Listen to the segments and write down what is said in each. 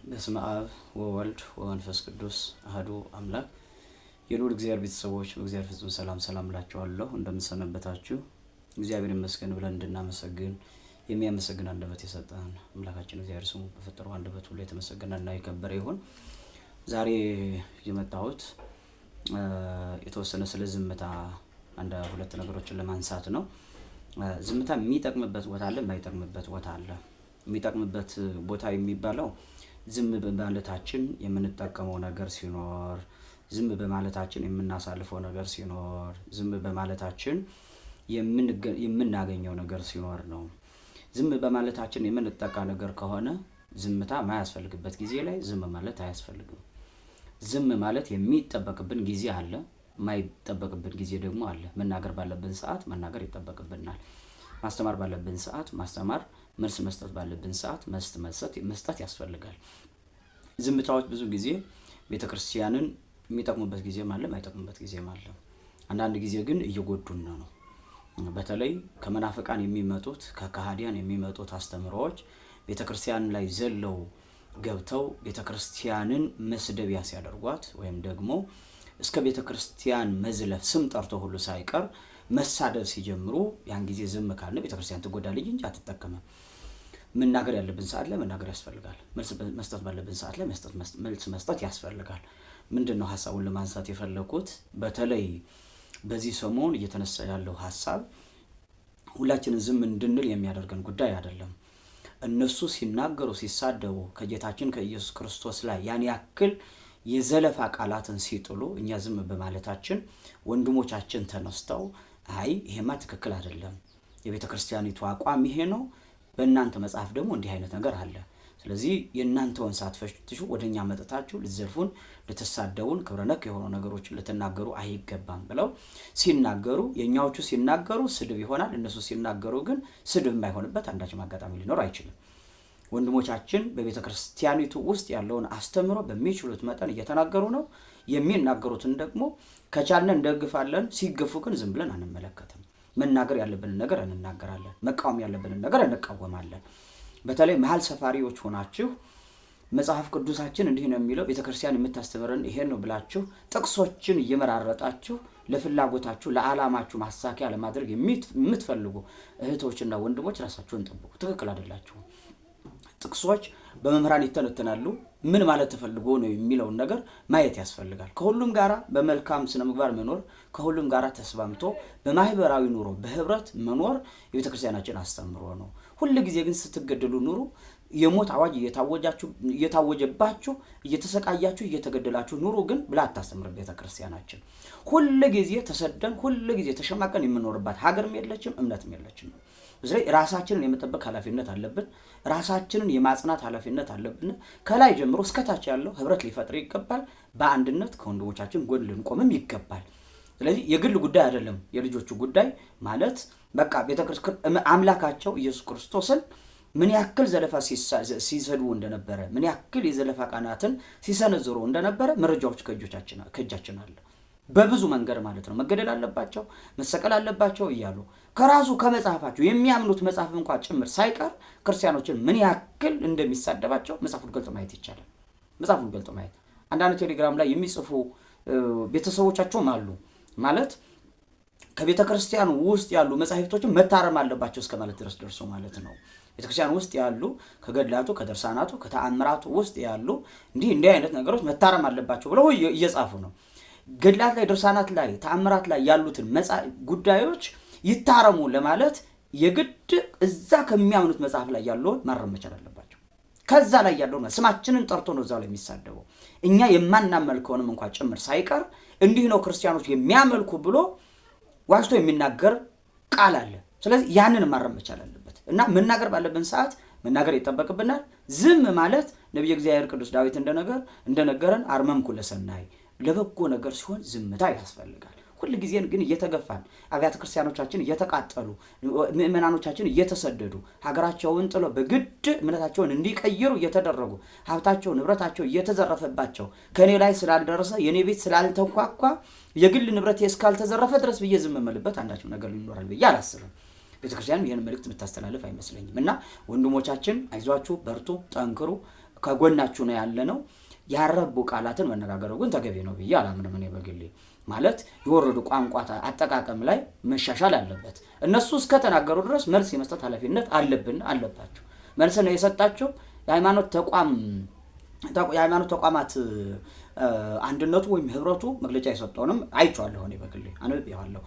በስመ አብ ወወልድ ወመንፈስ ቅዱስ አሐዱ አምላክ የልዑል እግዚአብሔር ቤተሰቦች በእግዚአብሔር ፍጹም ሰላም እላችኋለሁ። እንደምንሰነበታችሁ እግዚአብሔር ይመስገን ብለን እንድናመሰግን የሚያመሰግን አንደበት የሰጠን አምላካችን እግዚአብሔር ስሙ በፈጠረው አንደበት ሁሉ የተመሰገነና የከበረ ይሁን። ዛሬ የመጣሁት የተወሰነ ስለ ዝምታ አንድ ሁለት ነገሮችን ለማንሳት ነው። ዝምታ የሚጠቅምበት ቦታ አለ፣ የማይጠቅምበት ቦታ አለ። የሚጠቅምበት ቦታ የሚባለው ዝም በማለታችን የምንጠቀመው ነገር ሲኖር፣ ዝም በማለታችን የምናሳልፈው ነገር ሲኖር፣ ዝም በማለታችን የምናገኘው ነገር ሲኖር ነው። ዝም በማለታችን የምንጠቃ ነገር ከሆነ ዝምታ ማያስፈልግበት ጊዜ ላይ ዝም ማለት አያስፈልግም። ዝም ማለት የሚጠበቅብን ጊዜ አለ፣ ማይጠበቅብን ጊዜ ደግሞ አለ። መናገር ባለብን ሰዓት መናገር ይጠበቅብናል። ማስተማር ባለብን ሰዓት ማስተማር፣ መልስ መስጠት ባለብን ሰዓት መስጠት ያስፈልጋል። ዝምታዎች ብዙ ጊዜ ቤተክርስቲያንን የሚጠቅሙበት ጊዜም አለ፣ ማይጠቅሙበት ጊዜም አለ። አንዳንድ ጊዜ ግን እየጎዱን ነው። በተለይ ከመናፍቃን የሚመጡት ከካህዲያን የሚመጡት አስተምሮዎች ቤተክርስቲያን ላይ ዘለው ገብተው ቤተክርስቲያንን መስደቢያ ሲያደርጓት ወይም ደግሞ እስከ ቤተክርስቲያን መዝለፍ ስም ጠርቶ ሁሉ ሳይቀር መሳደብ ሲጀምሩ ያን ጊዜ ዝም ካልን ቤተክርስቲያን ትጎዳለች እንጂ አትጠቀምም። መናገር ያለብን ሰዓት ላይ መናገር ያስፈልጋል። መስጠት ባለብን ሰዓት ላይ መልስ መስጠት ያስፈልጋል። ምንድነው ሐሳቡን ለማንሳት የፈለኩት? በተለይ በዚህ ሰሞን እየተነሳ ያለው ሐሳብ ሁላችንን ዝም እንድንል የሚያደርገን ጉዳይ አይደለም። እነሱ ሲናገሩ ሲሳደቡ ከጌታችን ከኢየሱስ ክርስቶስ ላይ ያን ያክል የዘለፋ ቃላትን ሲጥሉ እኛ ዝም በማለታችን ወንድሞቻችን ተነስተው አይ ይሄማ ትክክል አይደለም፣ የቤተክርስቲያኒቱ አቋም ይሄ ነው፣ በእናንተ መጽሐፍ ደግሞ እንዲህ አይነት ነገር አለ፣ ስለዚህ የእናንተውን ሳትፈትሹ ወደኛ መጥታችሁ ልትዘልፉን፣ ልትሳደቡን፣ ክብረነክ የሆኑ ነገሮችን ልትናገሩ አይገባም ብለው ሲናገሩ፣ የኛዎቹ ሲናገሩ ስድብ ይሆናል፣ እነሱ ሲናገሩ ግን ስድብ የማይሆንበት አንዳችም አጋጣሚ ሊኖር አይችልም። ወንድሞቻችን በቤተክርስቲያኒቱ ውስጥ ያለውን አስተምሮ በሚችሉት መጠን እየተናገሩ ነው። የሚናገሩትን ደግሞ ከቻልን እንደግፋለን፣ ሲገፉ ግን ዝም ብለን አንመለከትም። መናገር ያለብንን ነገር እንናገራለን፣ መቃወም ያለብንን ነገር እንቃወማለን። በተለይ መሀል ሰፋሪዎች ሆናችሁ መጽሐፍ ቅዱሳችን እንዲህ ነው የሚለው ቤተክርስቲያን የምታስተምረን ይሄን ነው ብላችሁ ጥቅሶችን እየመራረጣችሁ ለፍላጎታችሁ ለዓላማችሁ ማሳኪያ ለማድረግ የምትፈልጉ እህቶችና ወንድሞች ራሳችሁን ጠብቁ። ትክክል አይደላችሁም። ጥቅሶች በመምህራን ይተነተናሉ። ምን ማለት ተፈልጎ ነው የሚለውን ነገር ማየት ያስፈልጋል። ከሁሉም ጋራ በመልካም ስነ ምግባር መኖር፣ ከሁሉም ጋራ ተስማምቶ በማህበራዊ ኑሮ በህብረት መኖር የቤተክርስቲያናችን አስተምሮ ነው። ሁሉ ጊዜ ግን ስትገደሉ ኑሩ፣ የሞት አዋጅ እየታወጀባችሁ እየተሰቃያችሁ እየተገደላችሁ ኑሩ ግን ብላ አታስተምር ቤተክርስቲያናችን። ሁሉ ጊዜ ተሰደን ሁሉ ጊዜ ተሸማቀን የምንኖርባት ሀገርም የለችም፣ እምነትም የለችም። ስለዚህ ራሳችንን የመጠበቅ ኃላፊነት አለብን። ራሳችንን የማጽናት ኃላፊነት አለብን። ከላይ ጀምሮ እስከ ታች ያለው ህብረት ሊፈጥር ይገባል። በአንድነት ከወንድሞቻችን ጎን ልንቆምም ይገባል። ስለዚህ የግል ጉዳይ አይደለም። የልጆቹ ጉዳይ ማለት በቃ ቤተክርስቲያን አምላካቸው ኢየሱስ ክርስቶስን ምን ያክል ዘለፋ ሲሰዱ እንደነበረ፣ ምን ያክል የዘለፋ ቃናትን ሲሰነዝሩ እንደነበረ መረጃዎች ከእጃችን አለ። በብዙ መንገድ ማለት ነው። መገደል አለባቸው፣ መሰቀል አለባቸው እያሉ ከራሱ ከመጽሐፋቸው የሚያምኑት መጽሐፍ እንኳን ጭምር ሳይቀር ክርስቲያኖችን ምን ያክል እንደሚሳደባቸው መጽሐፉን ገልጦ ማየት ይቻላል። መጽሐፉን ገልጦ ማየት አንዳንድ ቴሌግራም ላይ የሚጽፉ ቤተሰቦቻቸውም አሉ ማለት ከቤተክርስቲያን ውስጥ ያሉ መጽሐፍቶችን መታረም አለባቸው እስከ ማለት ድረስ ደርሶ ማለት ነው። ቤተክርስቲያን ውስጥ ያሉ ከገድላቱ ከተርሳናቱ ከተአምራቱ ውስጥ ያሉ እንዲህ አይነት ነገሮች መታረም አለባቸው ብለው እየጻፉ ነው። ገድላት ላይ ድርሳናት ላይ ተአምራት ላይ ያሉትን ጉዳዮች ይታረሙ ለማለት የግድ እዛ ከሚያምኑት መጽሐፍ ላይ ያለውን ማረም መቻል አለባቸው። ከዛ ላይ ያለው ስማችንን ጠርቶ ነው እዛው ላይ የሚሳደበው። እኛ የማናመልከውንም እንኳን ጭምር ሳይቀር እንዲህ ነው ክርስቲያኖች የሚያመልኩ ብሎ ዋሽቶ የሚናገር ቃል አለ። ስለዚህ ያንን ማረም መቻል አለበት እና መናገር ባለብን ሰዓት መናገር ይጠበቅብናል። ዝም ማለት ነብዩ እግዚአብሔር ቅዱስ ዳዊት እንደነገረን አርመምኩ ለሰናይ ለበጎ ነገር ሲሆን ዝምታ ያስፈልጋል። ሁሉ ጊዜ ግን እየተገፋን አብያተ ክርስቲያኖቻችን እየተቃጠሉ ምእመናኖቻችን እየተሰደዱ ሀገራቸውን ጥለው በግድ እምነታቸውን እንዲቀይሩ እየተደረጉ ሀብታቸው ንብረታቸው እየተዘረፈባቸው ከኔ ላይ ስላልደረሰ የኔ ቤት ስላልተንኳኳ የግል ንብረቴ እስካልተዘረፈ ድረስ ብዬ ዝም መልበት አንዳችም ነገር ሊኖራል ብዬ አላስብም። ቤተክርስቲያን ይሄን መልእክት የምታስተላልፍ አይመስለኝም። እና ወንድሞቻችን አይዟችሁ፣ በርቱ፣ ጠንክሩ። ከጎናችሁ ነው ያለነው። ያረቡ ቃላትን መነጋገሩ ግን ተገቢ ነው ብዬ አላምንም እኔ በግሌ። ማለት የወረዱ ቋንቋ አጠቃቀም ላይ መሻሻል አለበት። እነሱ እስከ ተናገሩ ድረስ መልስ የመስጠት ኃላፊነት አለባቸው። መልስ ነው የሰጣቸው የሃይማኖት ተቋማት አንድነቱ ወይም ህብረቱ መግለጫ የሰጠውንም አይቻለሁ እኔ በግሌ አንብቤዋለሁ።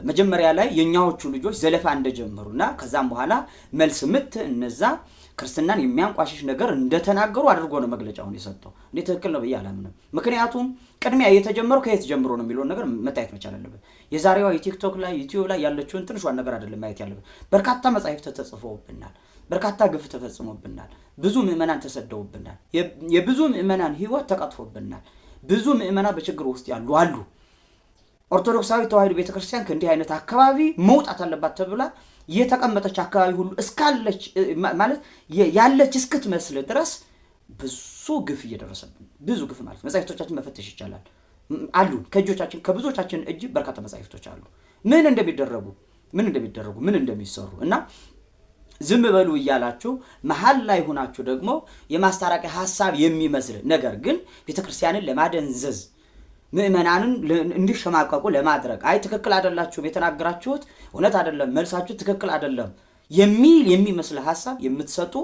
መጀመሪያ ላይ የኛዎቹ ልጆች ዘለፋ እንደጀመሩና ከዛም በኋላ መልስ ምት እነዛ ክርስትናን የሚያንቋሽሽ ነገር እንደተናገሩ አድርጎ ነው መግለጫውን የሰጠው። እኔ ትክክል ነው ብዬ አላምንም። ምክንያቱም ቅድሚያ የተጀመረው ከየት ጀምሮ ነው የሚለውን ነገር መታየት መቻል አለበት። የዛሬዋ የቲክቶክ ላይ ዩቲዩብ ላይ ያለችውን ትንሿን ነገር አይደለም ማየት ያለበት። በርካታ መጻሕፍት ተጽፈውብናል። በርካታ ግፍ ተፈጽሞብናል። ብዙ ምዕመናን ተሰደውብናል። የብዙ ምዕመናን ህይወት ተቀጥፎብናል። ብዙ ምዕመናን በችግር ውስጥ ያሉ አሉ። ኦርቶዶክሳዊ ተዋሕዶ ቤተክርስቲያን ከእንዲህ አይነት አካባቢ መውጣት አለባት ተብላ የተቀመጠች አካባቢ ሁሉ እስካለች ማለት ያለች እስክትመስል ድረስ ብዙ ግፍ እየደረሰብን ብዙ ግፍ ማለት መጻሕፍቶቻችን መፈተሽ ይቻላል አሉ። ከእጆቻችን ከብዙዎቻችን እጅ በርካታ መጻሕፍቶች አሉ ምን እንደሚደረጉ ምን እንደሚሰሩ እና ዝም በሉ እያላችሁ መሃል ላይ ሆናችሁ ደግሞ የማስታረቂያ ሐሳብ የሚመስል ነገር ግን ቤተክርስቲያንን ለማደንዘዝ ምዕመናንን እንዲሸማቀቁ ለማድረግ አይ ትክክል አይደላችሁ የተናገራችሁት እውነት አይደለም መልሳችሁ ትክክል አይደለም የሚመስል ሐሳብ የምትሰጡ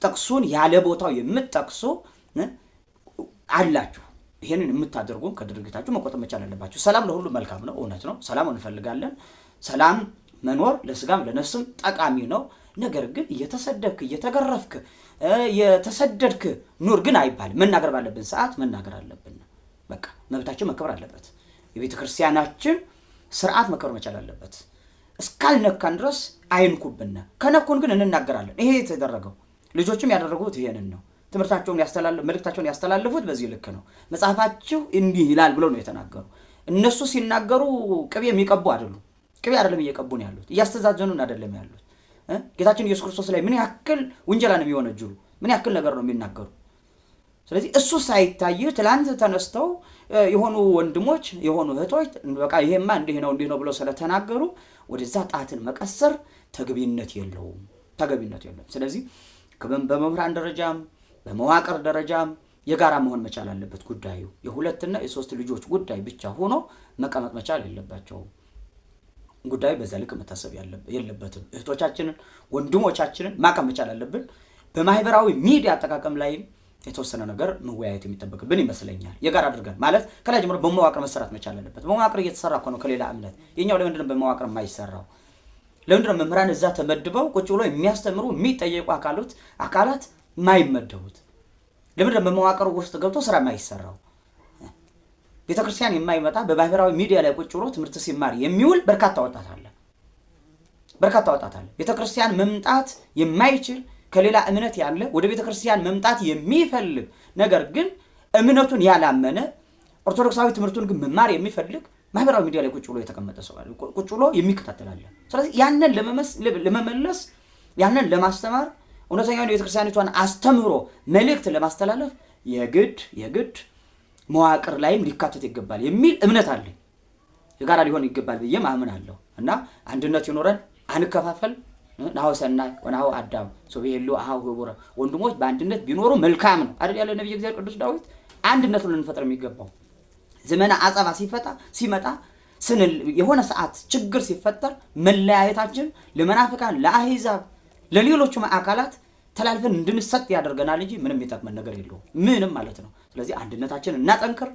ጥቅሱን ያለ ቦታው የምትጠቅሱ አላችሁ። ይሄንን የምታደርጉ ከድርጊታችሁ መቆጠብ መቻል አለባችሁ። ሰላም ለሁሉ መልካም ነው፣ እውነት ነው። ሰላም እንፈልጋለን። ሰላም መኖር ለስጋም ለነፍስም ጠቃሚ ነው። ነገር ግን እየተሰደብክ እየተገረፍክ የተሰደድክ ኑር ግን አይባልም። መናገር ባለብን ሰዓት መናገር አለብን። በቃ መብታችን መከበር አለበት። የቤተ ክርስቲያናችን ስርዓት መከበር መቻል አለበት። እስካልነካን ድረስ አይንኩብን። ከነኩን ግን እንናገራለን። ይሄ የተደረገው ልጆችም ያደረጉት ይሄንን ነው። መልእክታቸውን ያስተላልፉት በዚህ ልክ ነው። መጽሐፋችሁ እንዲህ ይላል ብለው ነው የተናገሩ። እነሱ ሲናገሩ ቅቤ የሚቀቡ አይደሉም። ቅቤ አይደለም እየቀቡ ነው ያሉት፣ እያስተዛዘኑን አይደለም ያሉት። ጌታችን ኢየሱስ ክርስቶስ ላይ ምን ያክል ውንጀላ ነው የሚወነጅሉ፣ ምን ያክል ነገር ነው የሚናገሩ። ስለዚህ እሱ ሳይታይ ትላንት ተነስተው የሆኑ ወንድሞች የሆኑ እህቶች በቃ ይሄማ እንዲህ ነው ብለው ስለተናገሩ ወደዛ ጣትን መቀሰር ተገቢነት የለውም። ስለዚህ በመምህራን ደረጃም በመዋቅር ደረጃም የጋራ መሆን መቻል አለበት ጉዳዩ። የሁለትና የሶስት ልጆች ጉዳይ ብቻ ሆኖ መቀመጥ መቻል የለባቸውም። ጉዳዩ በዛ ልክ መታሰብ የለበትም። እህቶቻችንን ወንድሞቻችንን ማቀም መቻል አለብን። በማህበራዊ ሚዲያ አጠቃቀም ላይ የተወሰነ ነገር መወያየት የሚጠበቅብን ይመስለኛል። የጋራ አድርገን ማለት ከላይ ጀምሮ በመዋቅር መሰራት መቻል አለበት። በመዋቅር እየተሰራ እኮ ነው ከሌላ እምነት። የኛው ለምንድነው በመዋቅር የማይሰራው? ለምንድነው መምህራን እዛ ተመድበው ቁጭ ብሎ የሚያስተምሩ የሚጠየቁ አካላት የማይመደቡት? ለምንድነው በመዋቅር ውስጥ ገብቶ ስራ የማይሰራው? ቤተክርስቲያን የማይመጣ በማህበራዊ ሚዲያ ላይ ቁጭ ብሎ ትምህርት ሲማር የሚውል በርካታ ወጣት አለ። ቤተክርስቲያን መምጣት የማይችል ከሌላ እምነት ያለ ወደ ቤተክርስቲያን መምጣት የሚፈልግ ነገር ግን እምነቱን ያላመነ ኦርቶዶክሳዊ ትምህርቱን ግን መማር የሚፈልግ ማህበራዊ ሚዲያ ላይ ቁጭ ብሎ የተቀመጠ ሰው አለ፣ ቁጭ ብሎ የሚከታተል አለ። ስለዚህ ያንን ለመመለስ ያንን ለማስተማር እውነተኛውን የቤተክርስቲያኒቷን አስተምህሮ መልእክት ለማስተላለፍ የግድ መዋቅር ላይም ሊካተት ይገባል የሚል እምነት አለ። የጋራ ሊሆን ይገባል ብዬ ማምናለሁ እና አንድነት ይኖረን፣ አንከፋፈል። ናሁ ሰናይ ወናሁ አዳም ሶብየሉ አሃው ህቡረ ወንድሞች በአንድነት ቢኖሩ መልካም ነው አይደል ያለ ነብዩ እግዚአብሔር ቅዱስ ዳዊት። አንድነቱን ልንፈጥር የሚገባው ዘመነ አጸባ ሲመጣ የሆነ ሰዓት ችግር ሲፈጠር መለያየታችን ለመናፍቃን ለአህዛብ ለሌሎችም አካላት ተላልፈን እንድንሰጥ ያደርገናል እንጂ ምንም የሚጠቅመን ነገር የለውም፣ ምንም ማለት ነው። ስለዚህ አንድነታችንን እናጠንክር።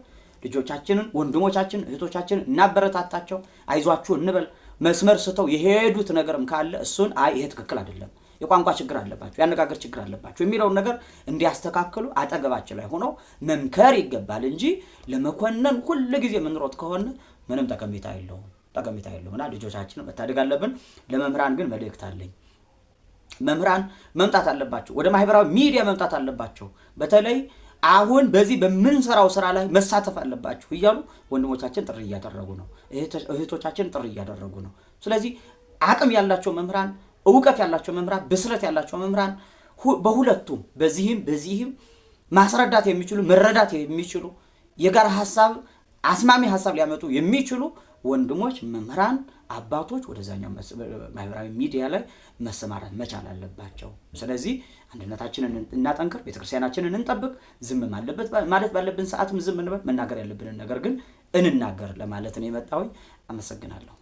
ልጆቻችንን ወንድሞቻችንን እህቶቻችንን እናበረታታቸው፣ አይዟችሁ እንበል። መስመር ስተው የሄዱት ነገርም ካለ እሱን ይሄ ትክክል አይደለም፣ የቋንቋ ችግር አለባቸው፣ ያነጋገር ችግር አለባቸው የሚለውን ነገር እንዲያስተካክሉ አጠገባቸው ላይ ሆነው መምከር ይገባል እንጂ ለመኮነን ሁሉ ጊዜ የምንሮጥ ከሆነ ምንም ጠቀሜታ የለውም እና ልጆቻችንን መታደግ አለብን። ለመምህራን ግን መልእክት አለኝ። መምህራን መምጣት አለባቸው፣ ወደ ማህበራዊ ሚዲያ መምጣት አለባቸው። በተለይ አሁን በዚህ በምንሰራው ስራ ላይ መሳተፍ አለባችሁ እያሉ ወንድሞቻችን ጥሪ እያደረጉ ነው፣ እህቶቻችን ጥሪ እያደረጉ ነው። ስለዚህ አቅም ያላቸው መምህራን፣ ዕውቀት ያላቸው መምህራን፣ ብስለት ያላቸው መምህራን በሁለቱም በዚህም ማስረዳት የሚችሉ መረዳት የሚችሉ የጋራ ሐሳብ አስማሚ ሐሳብ ሊያመጡ የሚችሉ ወንድሞች፣ መምህራን፣ አባቶች ወደዛኛው ማህበራዊ ሚዲያ ላይ መሰማራት መቻል አለባቸው። ስለዚህ አንድነታችንን እናጠንክር፣ ቤተክርስቲያናችንን እንጠብቅ። ዝም ማለት ባለብን ሰዓትም ዝም እንበል፣ መናገር ያለብንን ነገር ግን እንናገር ለማለት ነው የመጣሁኝ። አመሰግናለሁ።